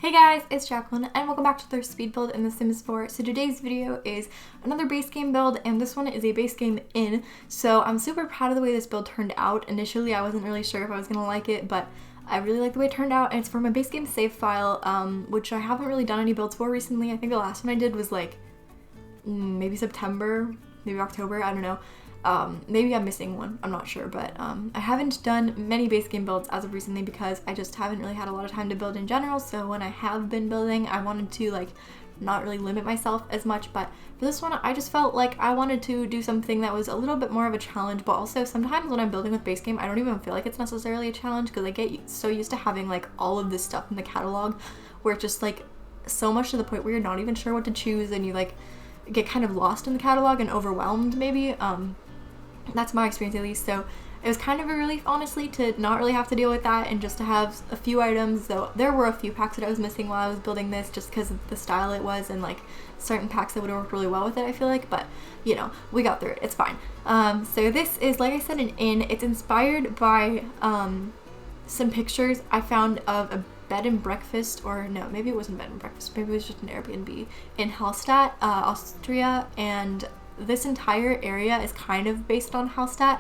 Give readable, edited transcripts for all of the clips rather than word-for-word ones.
Hey guys, it's Jacqueline and welcome back to their speed build in The Sims 4. So today's video is another base game build, and this one is a base game in. So I'm super proud of the way this build turned out. Initially I wasn't really sure if I was gonna like it, but I really like the way it turned out, and it's for my base game save file, which I haven't really done any builds for recently. I think the last one I did was like maybe September, maybe October, I don't know. Maybe I'm missing one, I'm not sure, but I haven't done many base game builds as of recently because I just haven't really had a lot of time to build in general. So when I have been building, I wanted to like not really limit myself as much, but for this one I just felt like I wanted to do something that was a little bit more of a challenge. But also sometimes when I'm building with base game, I don't even feel like it's necessarily a challenge because I get so used to having like all of this stuff in the catalog where it's just like so much to the point where you're not even sure what to choose and you like get kind of lost in the catalog and overwhelmed maybe. That's my experience at least, so it was kind of a relief honestly to not really have to deal with that and just to have a few items, though there were a few packs that I was missing while I was building this just because of the style it was and like certain packs that would have worked really well with it, I feel like, but you know, we got through it, it's fine. So this is, like I said, an inn. It's inspired by some pictures I found of a bed and breakfast, or no, maybe it wasn't bed and breakfast, maybe it was just an Airbnb in Hallstatt, Austria, and this entire area is kind of based on Hallstatt,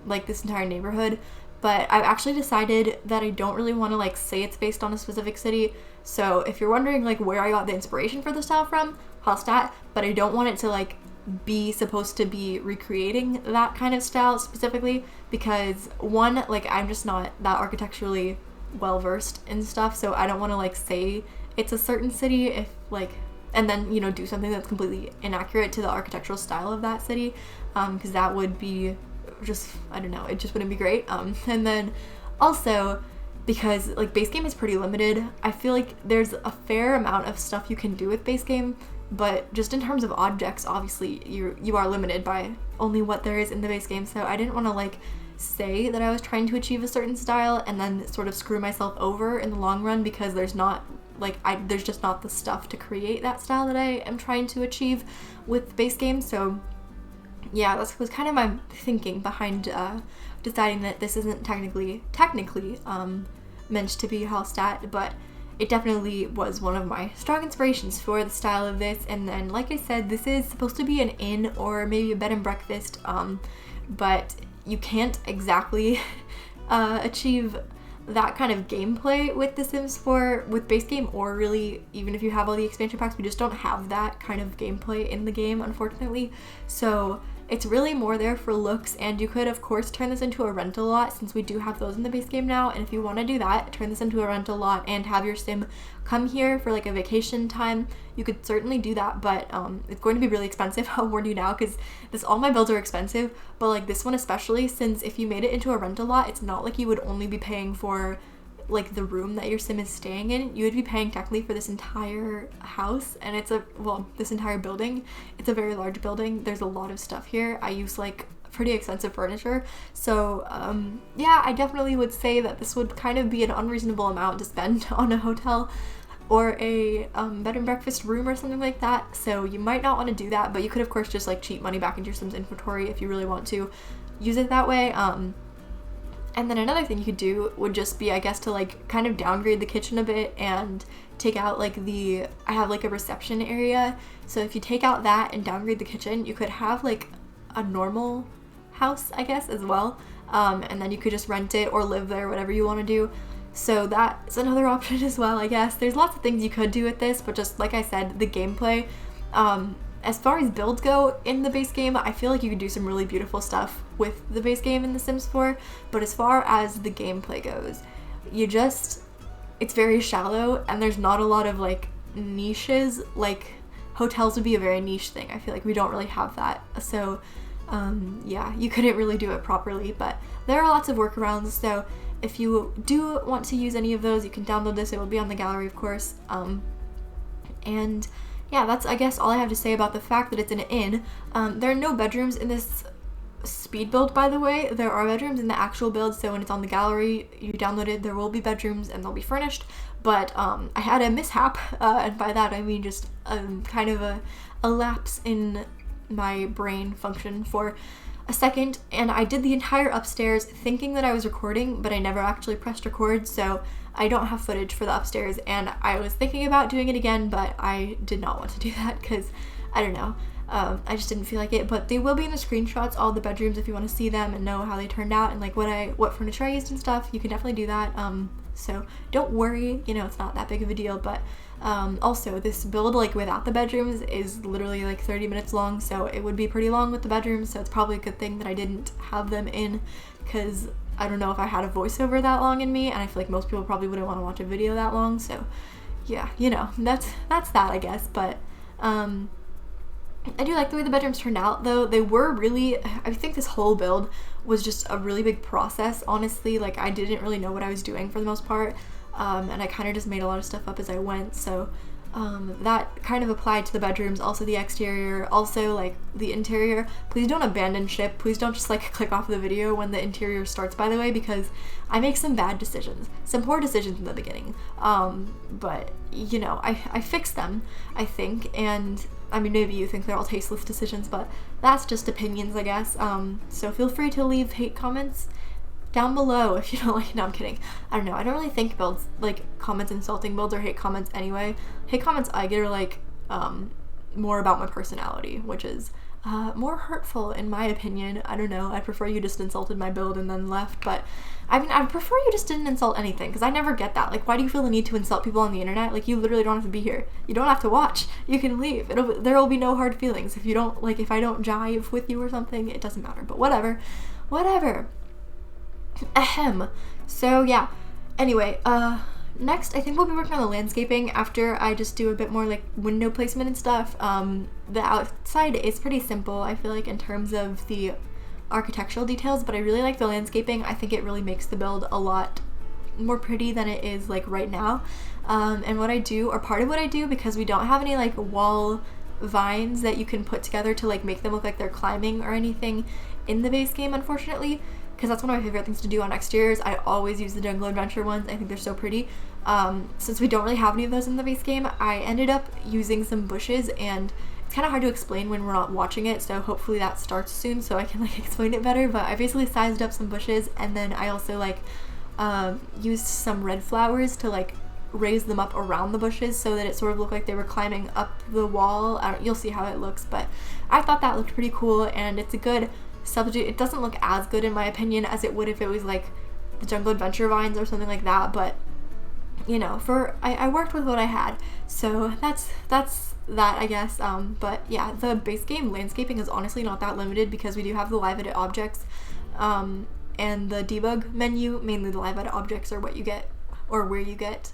like this entire neighborhood, but I've actually decided that I don't really want to like say it's based on a specific city. So if you're wondering like where I got the inspiration for the style from, Hallstatt, but I don't want it to like be supposed to be recreating that kind of style specifically because one, like I'm just not that architecturally well versed in stuff, so I don't want to like say it's a certain city if like and then, you know, do something that's completely inaccurate to the architectural style of that city, because that would be just, I don't know, it just wouldn't be great. And then also, because like base game is pretty limited, I feel like there's a fair amount of stuff you can do with base game, but just in terms of objects, obviously you are limited by only what there is in the base game, so I didn't want to like say that I was trying to achieve a certain style and then sort of screw myself over in the long run because there's not like there's just not the stuff to create that style that I am trying to achieve with base game. So yeah, that was kind of my thinking behind deciding that this isn't technically meant to be Hallstatt, but it definitely was one of my strong inspirations for the style of this. And then, like I said, this is supposed to be an inn or maybe a bed and breakfast, but you can't exactly achieve that kind of gameplay with The Sims 4 with base game, or really even if you have all the expansion packs, we just don't have that kind of gameplay in the game, unfortunately. So it's really more there for looks, and you could of course turn this into a rental lot since we do have those in the base game now, and if you want to do that, turn this into a rental lot and have your sim come here for like a vacation time, you could certainly do that, but it's going to be really expensive. I'll warn you now, because all my builds are expensive, but like this one especially, since if you made it into a rental lot, it's not like you would only be paying for like the room that your sim is staying in, you would be paying technically for this entire house, and it's this entire building. It's a very large building, there's a lot of stuff here. I use like pretty expensive furniture, so yeah, I definitely would say that this would kind of be an unreasonable amount to spend on a hotel or a bed and breakfast room or something like that. So you might not want to do that, but you could of course just like cheat money back into your sim's inventory if you really want to use it that way. And then another thing you could do would just be, I guess, to like kind of downgrade the kitchen a bit and take out like I have like a reception area, so if you take out that and downgrade the kitchen, you could have like a normal house, I guess, as well, and then you could just rent it or live there, whatever you want to do. So that's another option as well, I guess. There's lots of things you could do with this, but just like I said, the gameplay, as far as builds go in the base game, I feel like you could do some really beautiful stuff with the base game in The Sims 4, but as far as the gameplay goes, it's very shallow, and there's not a lot of like niches. Like hotels would be a very niche thing. I feel like we don't really have that, so yeah, you couldn't really do it properly, but there are lots of workarounds. So if you do want to use any of those, you can download this. It will be on the gallery, of course. And yeah, that's, I guess, all I have to say about the fact that it's an inn. There are no bedrooms in this speed build, by the way. There are bedrooms in the actual build, so when it's on the gallery, you download it, there will be bedrooms and they'll be furnished. But I had a mishap, and by that I mean just kind of a lapse in my brain function for a second, and I did the entire upstairs thinking that I was recording, but I never actually pressed record, so I don't have footage for the upstairs, and I was thinking about doing it again, but I did not want to do that because, I don't know, I just didn't feel like it. But they will be in the screenshots, all the bedrooms, if you want to see them and know how they turned out and like what furniture I used and stuff. You can definitely do that, so don't worry, you know, it's not that big of a deal. But also, this build, like without the bedrooms, is literally like 30 minutes long, so it would be pretty long with the bedrooms, so it's probably a good thing that I didn't have them in, because I don't know if I had a voiceover that long in me, and I feel like most people probably wouldn't want to watch a video that long. So yeah, you know, that's that, I guess. But I do like the way the bedrooms turned out, though. They were really, I think this whole build was just a really big process, honestly. Like, I didn't really know what I was doing for the most part, and I kind of just made a lot of stuff up as I went, so that kind of applied to the bedrooms, also the exterior, also like the interior. Please don't abandon ship. Please don't just like click off the video when the interior starts, by the way, because I make some bad decisions, some poor decisions in the beginning, but you know, I fixed them, I think. And I mean, maybe you think they're all tasteless decisions, but that's just opinions, I guess. So feel free to leave hate comments down below if you don't like. No, I'm kidding. I don't know. I don't really think builds, like comments, insulting builds or hate comments anyway. Hate comments I get are like more about my personality, which is more hurtful in my opinion. I don't know. I prefer you just insulted my build and then left, but I mean, I prefer you just didn't insult anything, because I never get that. Like, why do you feel the need to insult people on the internet? Like, you literally don't have to be here. You don't have to watch. You can leave. There will be no hard feelings. If you don't, like, if I don't jive with you or something, it doesn't matter. But whatever. Ahem. So yeah. Anyway, next I think we'll be working on the landscaping after I just do a bit more like window placement and stuff. The outside is pretty simple, I feel like, in terms of the architectural details, but I really like the landscaping. I think it really makes the build a lot more pretty than it is like right now. And what I do, or part of what I do, because we don't have any like wall vines that you can put together to like make them look like they're climbing or anything in the base game, unfortunately, because that's one of my favorite things to do on exteriors. I always use the Jungle Adventure ones. I think they're so pretty. Since we don't really have any of those in the base game, I ended up using some bushes, and it's kind of hard to explain when we're not watching it, so hopefully that starts soon so I can like explain it better. But I basically sized up some bushes, and then I also like used some red flowers to like raise them up around the bushes so that it sort of looked like they were climbing up the wall. You'll see how it looks, but I thought that looked pretty cool, and it's a good substitute. It doesn't look as good in my opinion as it would if it was like the Jungle Adventure vines or something like that, but you know, I worked with what I had, so that's that, I guess. But yeah, the base game landscaping is honestly not that limited, because we do have the live edit objects, and the debug menu. Mainly the live edit objects are what you get, or where you get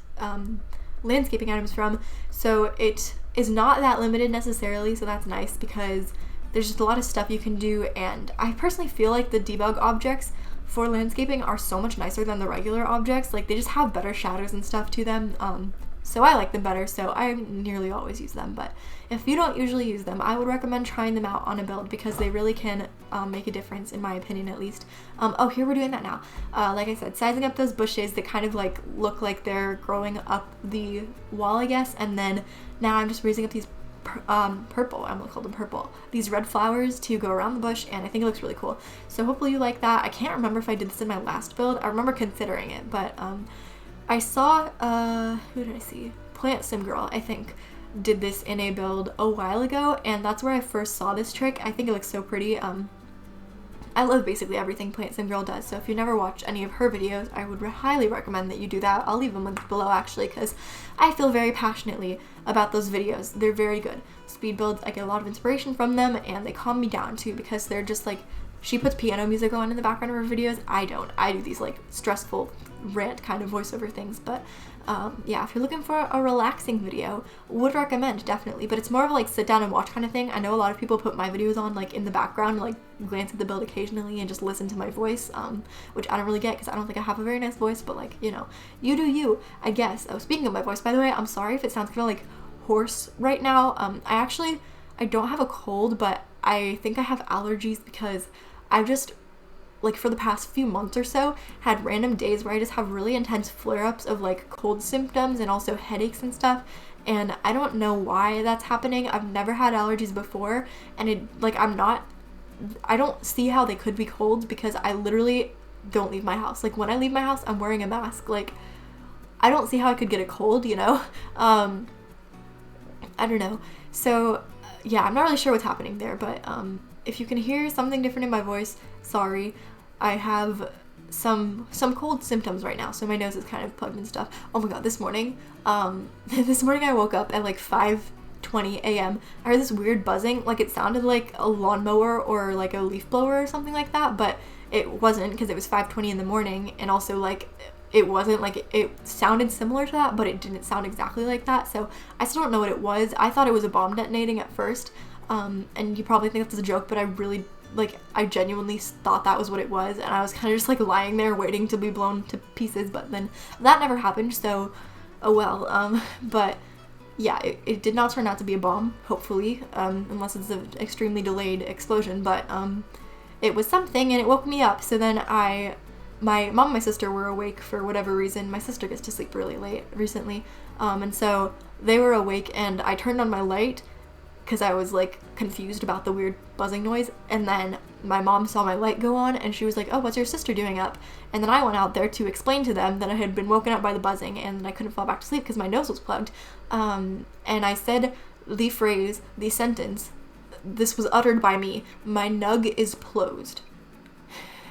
landscaping items from, so it is not that limited necessarily, so that's nice, because there's just a lot of stuff you can do. And I personally feel like the debug objects for landscaping are so much nicer than the regular objects. Like, they just have better shadows and stuff to them, so I like them better, so I nearly always use them. But if you don't usually use them, I would recommend trying them out on a build, because they really can make a difference, in my opinion at least. Oh, here we're doing that now. Like I said, sizing up those bushes that kind of like look like they're growing up the wall, I guess, and then now I'm just raising up these purple, I'm gonna call them purple, these red flowers to go around the bush, and I think it looks really cool. So hopefully you like that. I can't remember if I did this in my last build. I remember considering it, but I saw who did I see? Plant Sim Girl, I think, did this in a build a while ago, and that's where I first saw this trick. I think it looks so pretty. I love basically everything Plant Sim Girl does, so if you never watched any of her videos, I would highly recommend that you do that. I'll leave them linked below, actually, because I feel very passionately about those videos. They're very good. Speed builds, I get a lot of inspiration from them, and they calm me down too, because they're just like, she puts piano music on in the background of her videos. I don't. I do these like stressful rant kind of voiceover things, but yeah, if you're looking for a relaxing video, would recommend, definitely. But it's more of a like sit down and watch kind of thing. I know a lot of people put my videos on like in the background, like glance at the build occasionally and just listen to my voice, which I don't really get, because I don't think I have a very nice voice, but like, you know, you do you, I guess. Oh, speaking of my voice, by the way, I'm sorry if it sounds kind of like hoarse right now. I don't have a cold, but I think I have allergies, because I've just, like, for the past few months or so, had random days where I just have really intense flare-ups of like cold symptoms and also headaches and stuff, and I don't know why that's happening. I've never had allergies before, and it, like, I'm not I don't see how they could be colds because I literally don't leave my house. Like when I leave my house, I'm wearing a mask. Like I don't see how I could get a cold, you know? I don't know. So yeah, I'm not really sure what's happening there, but if you can hear something different in my voice, sorry. I have some cold symptoms right now, so my nose is kind of plugged and stuff. Oh my god, this morning I woke up at like 5:20 a.m. I heard this weird buzzing, like it sounded like a lawnmower or like a leaf blower or something like that, but it wasn't because it was 5:20 in the morning, and also like it wasn't like it sounded similar to that, but it didn't sound exactly like that. So I still don't know what it was. I thought it was a bomb detonating at first, and you probably think that's a joke, but I genuinely thought that was what it was, and I was kind of just like lying there waiting to be blown to pieces, but then that never happened, so oh well. But yeah, it did not turn out to be a bomb, hopefully, unless it's an extremely delayed explosion, but it was something, and it woke me up. So then my mom and my sister were awake for whatever reason. My sister gets to sleep really late recently, and so they were awake, and I turned on my light because I was like confused about the weird buzzing noise, and then my mom saw my light go on and she was like, oh, what's your sister doing up? And then I went out there to explain to them that I had been woken up by the buzzing and I couldn't fall back to sleep because my nose was plugged, and I said the sentence, this was uttered by me, my nug is closed.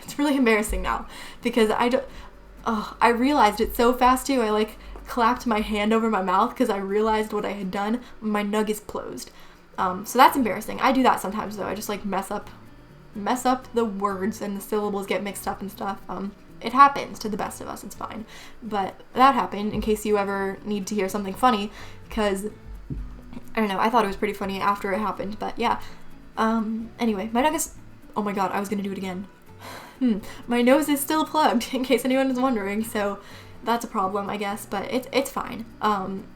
It's really embarrassing now because I realized it so fast too. I like clapped my hand over my mouth because I realized what I had done. My nug is closed. So that's embarrassing. I do that sometimes though. I just like mess up the words and the syllables get mixed up and stuff. It happens to the best of us. It's fine. But that happened in case you ever need to hear something funny, because I don't know. I thought it was pretty funny after it happened, but yeah. Anyway, my nug is, oh my god, I was gonna do it again. My nose is still plugged, in case anyone is wondering, so that's a problem, I guess, but it's fine.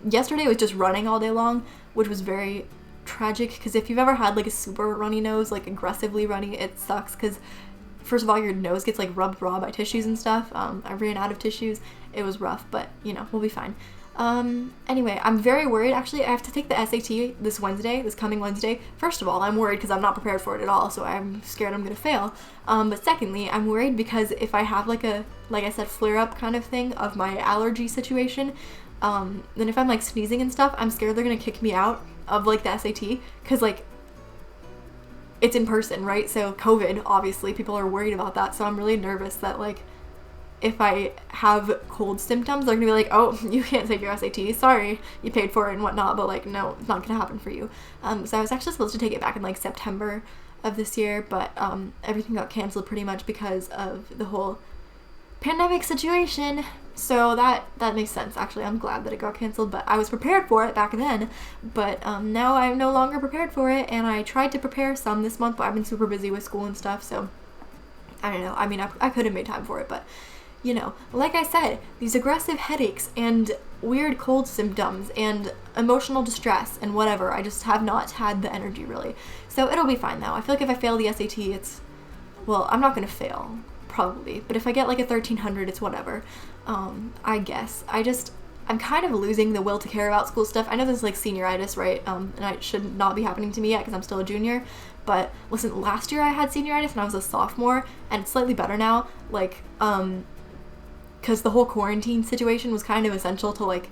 Yesterday was just running all day long, which was very tragic, because if you've ever had like a super runny nose, like aggressively runny, it sucks, because first of all, your nose gets like rubbed raw by tissues and stuff. I ran out of tissues. It was rough, but you know, we'll be fine. Anyway, I'm very worried. Actually, I have to take the SAT this coming Wednesday. First of all, I'm worried because I'm not prepared for it at all, so I'm scared I'm gonna fail. But secondly, I'm worried because if I have like I said, flare-up kind of thing of my allergy situation, then if I'm like sneezing and stuff, I'm scared they're gonna kick me out of like the SAT, because like it's in person, right? So COVID, obviously, people are worried about that, so I'm really nervous that like if I have cold symptoms, they're gonna be like, oh, you can't take your SAT, sorry, you paid for it and whatnot, but like, no, it's not gonna happen for you. So I was actually supposed to take it back in like September of this year, but everything got canceled pretty much because of the whole pandemic situation. So that makes sense. Actually, I'm glad that it got canceled, but I was prepared for it back then, but now I'm no longer prepared for it, and I tried to prepare some this month, but I've been super busy with school and stuff, so I don't know. I mean, I could have made time for it, but you know, like I said, these aggressive headaches and weird cold symptoms and emotional distress and whatever, I just have not had the energy really. So it'll be fine though. I feel like if I fail the SAT, well, I'm not gonna fail, probably, but if I get like a 1300, it's whatever. I guess. I'm kind of losing the will to care about school stuff. I know this is like senioritis, right? And it should not be happening to me yet because I'm still a junior. But listen, last year I had senioritis and I was a sophomore, and it's slightly better now. Like, because the whole quarantine situation was kind of essential to like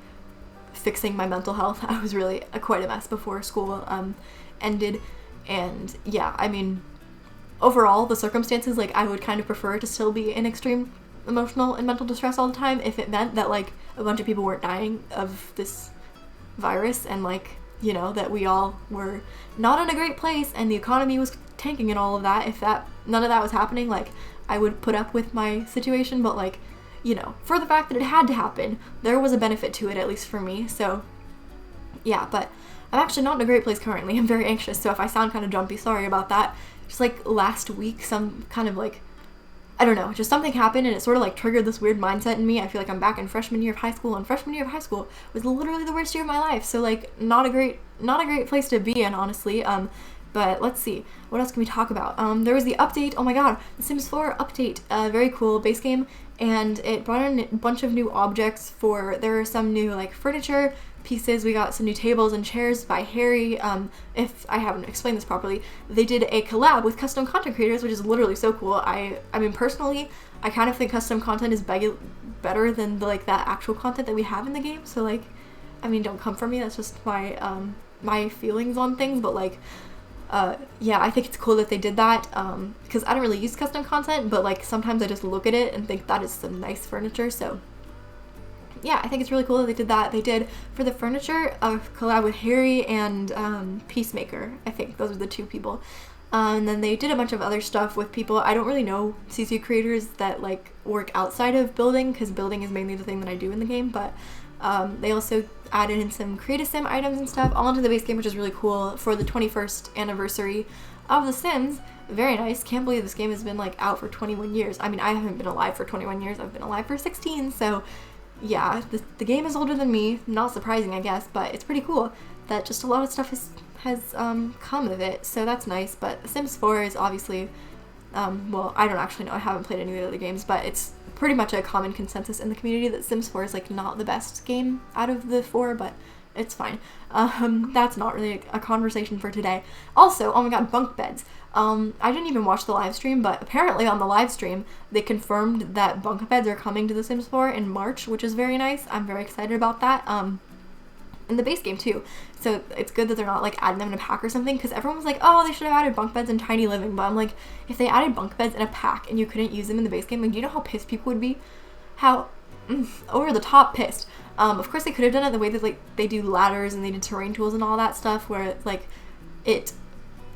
fixing my mental health. I was really quite a mess before school ended, and yeah, I mean, overall the circumstances, like I would kind of prefer to still be in extreme emotional and mental distress all the time if it meant that like a bunch of people weren't dying of this virus, and like, you know, that we all were not in a great place and the economy was tanking and all of that. If none of that was happening, like I would put up with my situation, but like, you know, for the fact that it had to happen, there was a benefit to it, at least for me. So yeah, but I'm actually not in a great place currently. I'm very anxious, so if I sound kind of jumpy, sorry about that. Just like last week, some kind of like, I don't know, just something happened and it sort of like triggered this weird mindset in me. I feel like I'm back in freshman year of high school, and freshman year of high school was literally the worst year of my life. So like not a great place to be in, honestly. But let's see, what else can we talk about? There was the update. Oh my god, the Sims 4 update, very cool base game, and it brought in a bunch of new objects there are some new like furniture, pieces. We got some new tables and chairs by Harry. If I haven't explained this properly, they did a collab with custom content creators, which is literally so cool. I mean, personally, I kind of think custom content is better than like that actual content that we have in the game. So like, I mean, don't come for me. That's just my my feelings on things. But like, yeah, I think it's cool that they did that, because I don't really use custom content, but like sometimes I just look at it and think that is some nice furniture. So yeah, I think it's really cool that they did that. They did, for the furniture, a collab with Harry and Peacemaker. I think those are the two people. And then they did a bunch of other stuff with people. I don't really know CC creators that like work outside of building, because building is mainly the thing that I do in the game, but they also added in some Create a Sim items and stuff all into the base game, which is really cool for the 21st anniversary of The Sims. Very nice. Can't believe this game has been like out for 21 years. I mean, I haven't been alive for 21 years. I've been alive for 16, so yeah, the game is older than me. Not surprising, I guess, but it's pretty cool that just a lot of stuff has come of it, so that's nice. But Sims 4 is obviously, well, I don't actually know, I haven't played any of the other games, but it's pretty much a common consensus in the community that Sims 4 is like not the best game out of the 4, but it's fine. That's not really a conversation for today. Also, oh my god, Bunk Beds. I didn't even watch the live stream, but apparently on the live stream they confirmed that Bunk Beds are coming to The Sims 4 in March, which is very nice. I'm very excited about that. In the base game too, so it's good that they're not like adding them in a pack or something, because everyone was like, oh, they should have added bunk beds in Tiny Living, but I'm like, if they added bunk beds in a pack and you couldn't use them in the base game, like, do you know how pissed people would be? How over the top pissed. Of course they could have done it the way that like they do ladders and they did terrain tools and all that stuff, where it's like it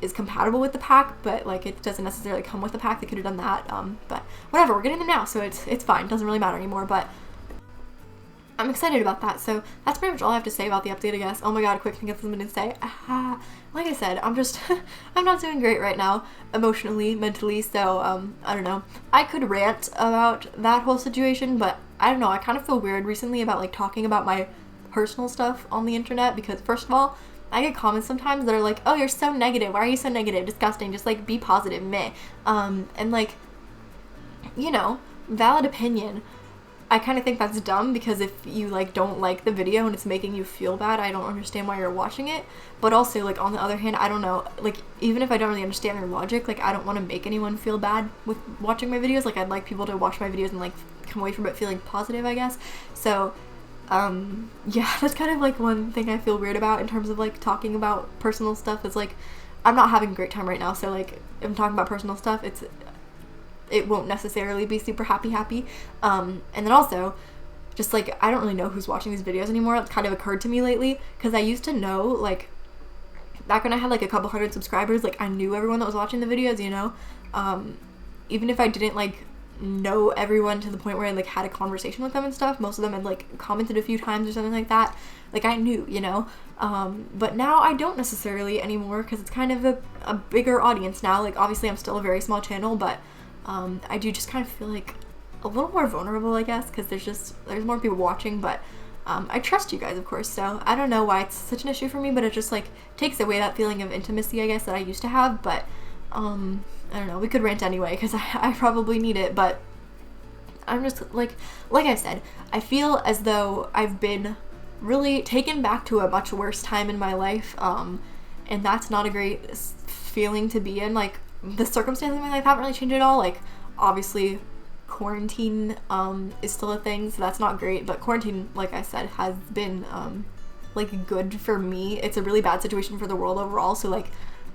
is compatible with the pack, but like it doesn't necessarily come with the pack. They could have done that, but whatever, we're getting them now, so it's fine, doesn't really matter anymore. But I'm excited about that. So that's pretty much all I have to say about the update, I guess. Oh my god, quick thing I have something to say. Like I said, I'm not doing great right now, emotionally, mentally, so I don't know. I could rant about that whole situation, but I don't know, I kind of feel weird recently about like talking about my personal stuff on the internet, because first of all, I get comments sometimes that are like, oh, you're so negative, why are you so negative, disgusting, just like be positive, meh. And like, you know, valid opinion. I kind of think that's dumb, because if you like don't like the video and it's making you feel bad, I don't understand why you're watching it. But also, like, on the other hand, I don't know, like, even if I don't really understand their logic, like, I don't want to make anyone feel bad with watching my videos. Like, I'd like people to watch my videos and like come away from it feeling positive, I guess. So yeah, that's kind of like one thing I feel weird about in terms of like talking about personal stuff. It's like, I'm not having a great time right now, so like if I'm talking about personal stuff, it won't necessarily be super happy. And then also, just like, I don't really know who's watching these videos anymore. It's kind of occurred to me lately, because I used to know, like, back when I had like a couple hundred subscribers, like I knew everyone that was watching the videos, you know, even if I didn't like know everyone to the point where I like had a conversation with them and stuff. Most of them had like commented a few times or something like that. Like, I knew, you know, but now I don't necessarily anymore, because it's kind of a bigger audience now. Like, obviously I'm still a very small channel, but I do just kind of feel like a little more vulnerable, I guess, because there's more people watching, but I trust you guys, of course, so I don't know why it's such an issue for me, but it just like takes away that feeling of intimacy, I guess, that I used to have. But I don't know, we could rant anyway, because I probably need it, but I'm just like I said, I feel as though I've been really taken back to a much worse time in my life, and that's not a great feeling to be in. Like, the circumstances in my life haven't really changed at all. Like, obviously quarantine is still a thing, so that's not great, but quarantine, like I said, has been like good for me. It's a really bad situation for the world overall, so like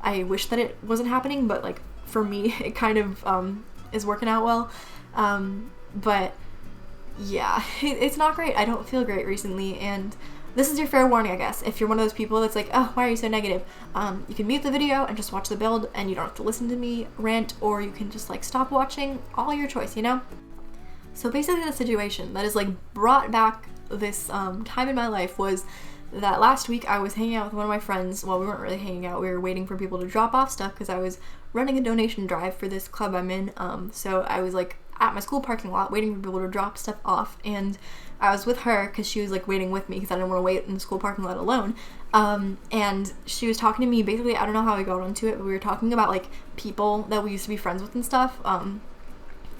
I wish that it wasn't happening, but like for me it kind of is working out well. But yeah, it's not great. I don't feel great recently, and this is your fair warning, I guess. If you're one of those people that's like, oh, why are you so negative? You can mute the video and just watch the build, and you don't have to listen to me rant, or you can just like stop watching. All your choice, you know? So basically the situation that has like brought back this time in my life was that last week I was hanging out with one of my friends. Well, we weren't really hanging out. We were waiting for people to drop off stuff, because I was running a donation drive for this club I'm in. So I was like at my school parking lot waiting for people to drop stuff off, and I was with her because she was like waiting with me, because I didn't want to wait in the school parking lot alone. And she was talking to me, basically, I don't know how we got onto it, but we were talking about like people that we used to be friends with and stuff.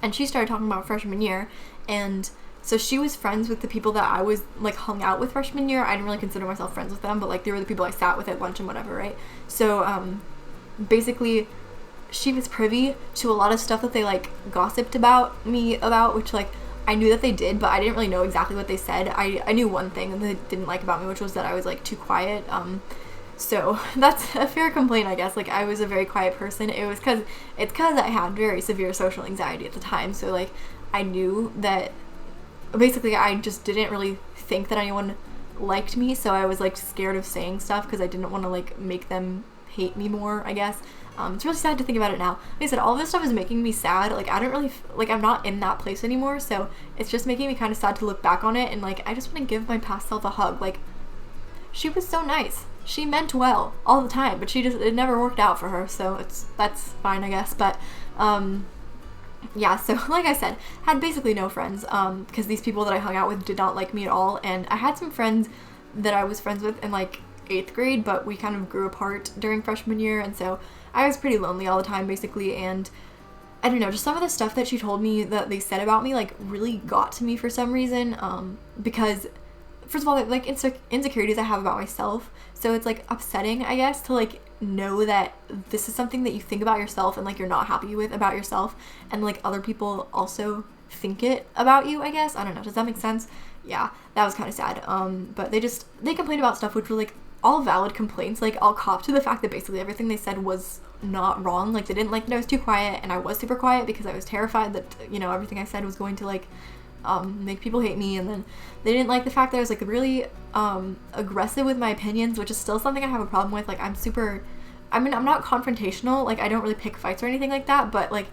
And she started talking about freshman year, and so she was friends with the people that I was like hung out with freshman year. I didn't really consider myself friends with them, but like they were the people I sat with at lunch and whatever, right? So basically she was privy to a lot of stuff that they like gossiped about me about, which like I knew that they did, but I didn't really know exactly what they said. I knew one thing that they didn't like about me, which was that I was like too quiet. So that's a fair complaint, I guess. Like, I was a very quiet person. It's because I had very severe social anxiety at the time. So like I knew that basically I just didn't really think that anyone liked me, so I was like scared of saying stuff because I didn't want to like make them hate me more, I guess. It's really sad to think about it now. Like I said, all this stuff is making me sad. Like, I don't really like, I'm not in that place anymore, so it's just making me kind of sad to look back on it, and like I just want to give my past self a hug. Like, she was so nice. She meant well all the time, but it never worked out for her, so that's fine, I guess. But yeah, so like I said, had basically no friends, because these people that I hung out with did not like me at all. And I had some friends that I was friends with in like 8th grade, but we kind of grew apart during freshman year, and so I was pretty lonely all the time basically. And I don't know, just some of the stuff that she told me that they said about me like really got to me for some reason, because first of all, like insecurities I have about myself, so it's like upsetting, I guess, to like know that this is something that you think about yourself and like you're not happy with about yourself, and like other people also think it about you, I guess. I don't know, does that make sense? Yeah, that was kind of sad. But they complained about stuff which were like all valid complaints. Like, I'll cop to the fact that basically everything they said was not wrong. Like, they didn't like that I was too quiet, and I was super quiet because I was terrified that, you know, everything I said was going to like make people hate me. And then they didn't like the fact that I was like really aggressive with my opinions, which is still something I have a problem with. Like, I'm not confrontational, like I don't really pick fights or anything like that, but like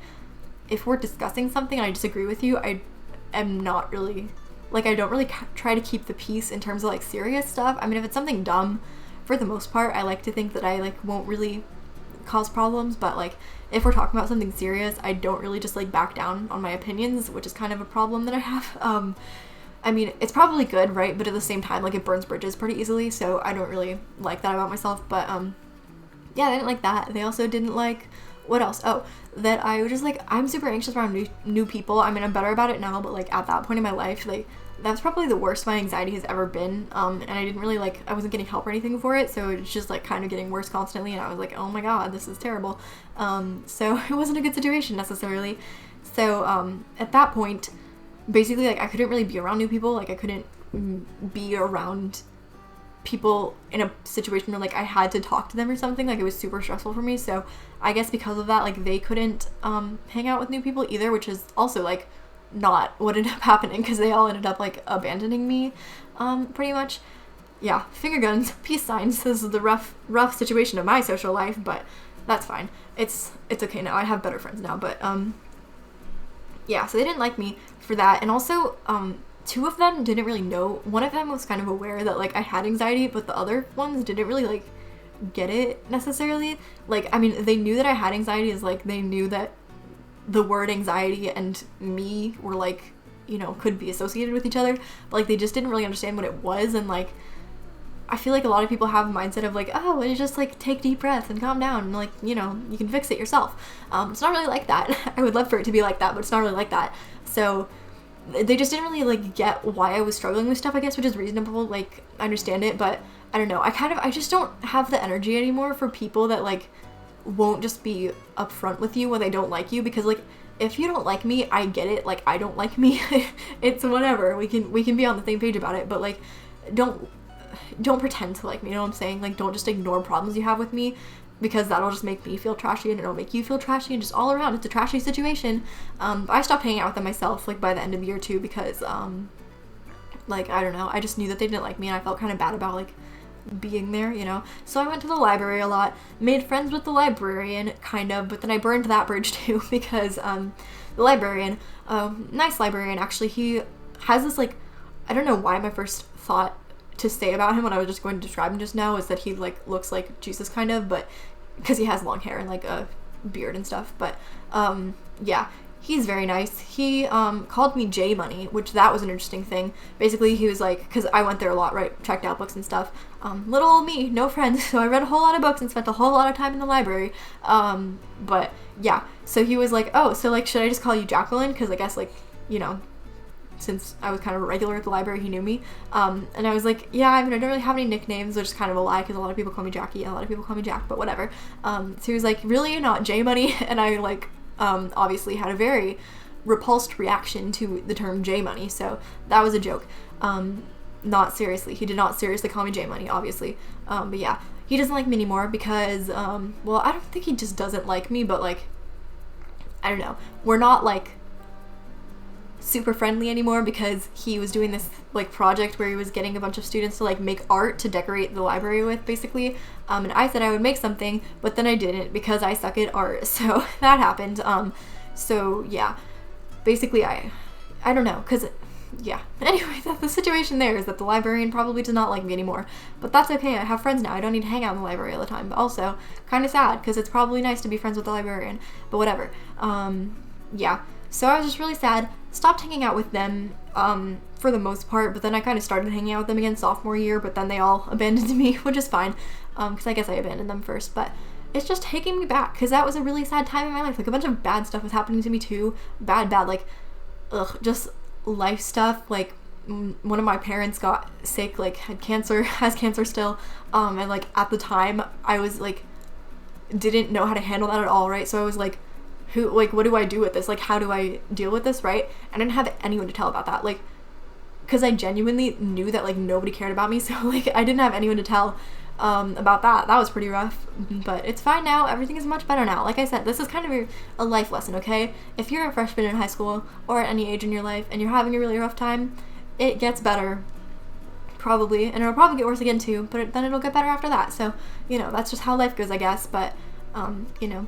if we're discussing something and I disagree with you, I am not really like, I don't really try to keep the peace in terms of like serious stuff. I mean, if it's something dumb, for the most part I like to think that I like won't really cause problems, but like if we're talking about something serious, I don't really just like back down on my opinions, which is kind of a problem that I have. I mean, it's probably good, right? But at the same time, like, it burns bridges pretty easily, so I don't really like that about myself. But yeah, they didn't like that. They also didn't like, what else? Oh, that I was just like, I'm super anxious around new people. I mean, I'm better about it now, but like at that point in my life, like that's probably the worst my anxiety has ever been. And I didn't really like, I wasn't getting help or anything for it, so it's just like kind of getting worse constantly, and I was like, oh my god, this is terrible. So it wasn't a good situation necessarily. So at that point, basically, like, I couldn't really be around new people. Like, I couldn't be around people in a situation where like I had to talk to them or something. Like, it was super stressful for me. So I guess because of that, like, they couldn't hang out with new people either, which is also like not what ended up happening, because they all ended up like abandoning me pretty much. Yeah, finger guns, peace signs. This is the rough situation of my social life, but that's fine. It's okay now. I have better friends now. But yeah, so they didn't like me for that. And also, two of them didn't really know. One of them was kind of aware that like I had anxiety, but the other ones didn't really like get it necessarily. Like, I mean, they knew that I had anxiety, is like they knew that the word anxiety and me were like, you know, could be associated with each other, but like they just didn't really understand what it was. And like, I feel like a lot of people have a mindset of like, oh, it's just like take deep breaths and calm down and like, you know, you can fix it yourself. It's not really like that. I would love for it to be like that, but it's not really like that. So they just didn't really like get why I was struggling with stuff, I guess, which is reasonable. Like, I understand it, but I don't know. I just don't have the energy anymore for people that like won't just be upfront with you when they don't like you, because like, if you don't like me, I get it. Like, I don't like me. It's whatever. We can be on the same page about it, but like, don't pretend to like me, you know what I'm saying? Like, don't just ignore problems you have with me, because that'll just make me feel trashy, and it'll make you feel trashy, and just all around it's a trashy situation. But I stopped hanging out with them myself like by the end of year 2, because like, I don't know, I just knew that they didn't like me, and I felt kind of bad about like being there, you know. So I went to the library a lot, made friends with the librarian kind of, but then I burned that bridge too, because the librarian, nice librarian actually, he has this like, I don't know why my first thought to say about him when I was just going to describe him just now is that he like looks like Jesus kind of, but because he has long hair and like a beard and stuff. But yeah, he's very nice. He called me J Money, which that was an interesting thing. Basically, he was like, because I went there a lot, right, checked out books and stuff. Little old me, no friends, so I read a whole lot of books and spent a whole lot of time in the library. But yeah, so he was like, oh, so like, should I just call you Jacqueline, because I guess like, you know, since I was kind of a regular at the library, he knew me. And I was like, yeah, I mean, I don't really have any nicknames, which is kind of a lie because a lot of people call me Jackie and a lot of people call me Jack, but whatever. So he was like, really, not J Money? And I like obviously had a very repulsed reaction to the term J Money, so that was a joke. Not seriously, he did not seriously call me J Money, obviously. But yeah, he doesn't like me anymore because, well, I don't think he just doesn't like me, but like, I don't know, we're not like super friendly anymore because he was doing this like project where he was getting a bunch of students to like make art to decorate the library with, basically. And I said I would make something, but then I didn't because I suck at art, so that happened. So yeah, basically I don't know, because yeah, anyway, the situation there is that the librarian probably does not like me anymore, but that's okay. I have friends now. I don't need to hang out in the library all the time, but also kind of sad because it's probably nice to be friends with the librarian, but whatever. Yeah, so I was just really sad, stopped hanging out with them for the most part, but then I kind of started hanging out with them again sophomore year, but then they all abandoned me, which is fine, because I guess I abandoned them first, but it's just taking me back because that was a really sad time in my life. Like, a bunch of bad stuff was happening to me too. Bad, like, just life stuff. Like, one of my parents got sick, like had cancer, has cancer still, and like at the time I was like, didn't know how to handle that at all, right? So I was like, what do I do with this? Like, how do I deal with this, right? I didn't have anyone to tell about that, like, because I genuinely knew that like nobody cared about me, so like I didn't have anyone to tell about that. That was pretty rough, but it's fine now. Everything is much better now. Like I said, this is kind of a life lesson, okay? If you're a freshman in high school or at any age in your life and you're having a really rough time, it gets better, probably, and it'll probably get worse again too, but then it'll get better after that. So, you know, that's just how life goes, I guess, but, you know,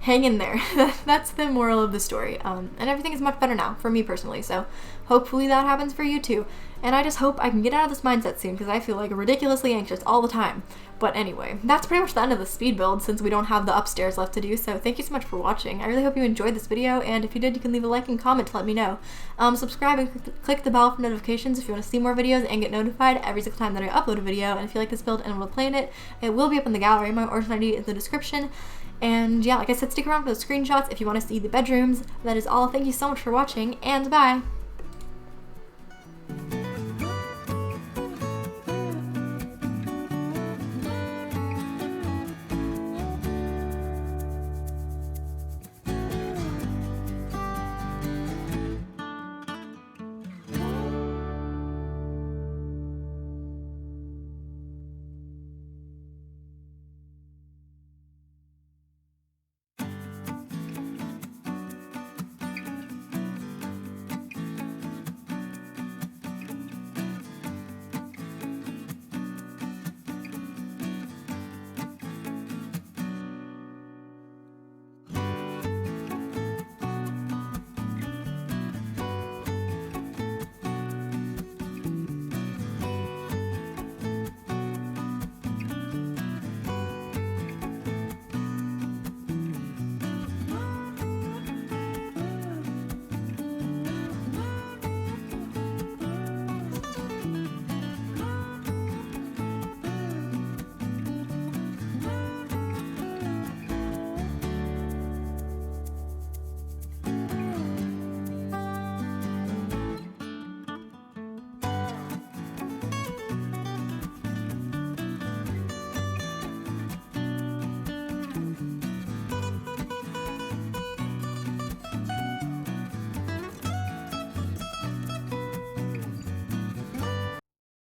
hang in there. That's the moral of the story. And everything is much better now for me personally, so hopefully that happens for you too. And I just hope I can get out of this mindset soon because I feel like ridiculously anxious all the time. But anyway, that's pretty much the end of the speed build since we don't have the upstairs left to do, so thank you so much for watching. I really hope you enjoyed this video, and if you did, you can leave a like and comment to let me know. Subscribe and click the bell for notifications if you want to see more videos and get notified every single time that I upload a video. And if you like this build and want to play in it, it will be up in the gallery. My origin ID is in the description. And yeah, like I said, stick around for the screenshots if you want to see the bedrooms. That is all. Thank you so much for watching, and bye!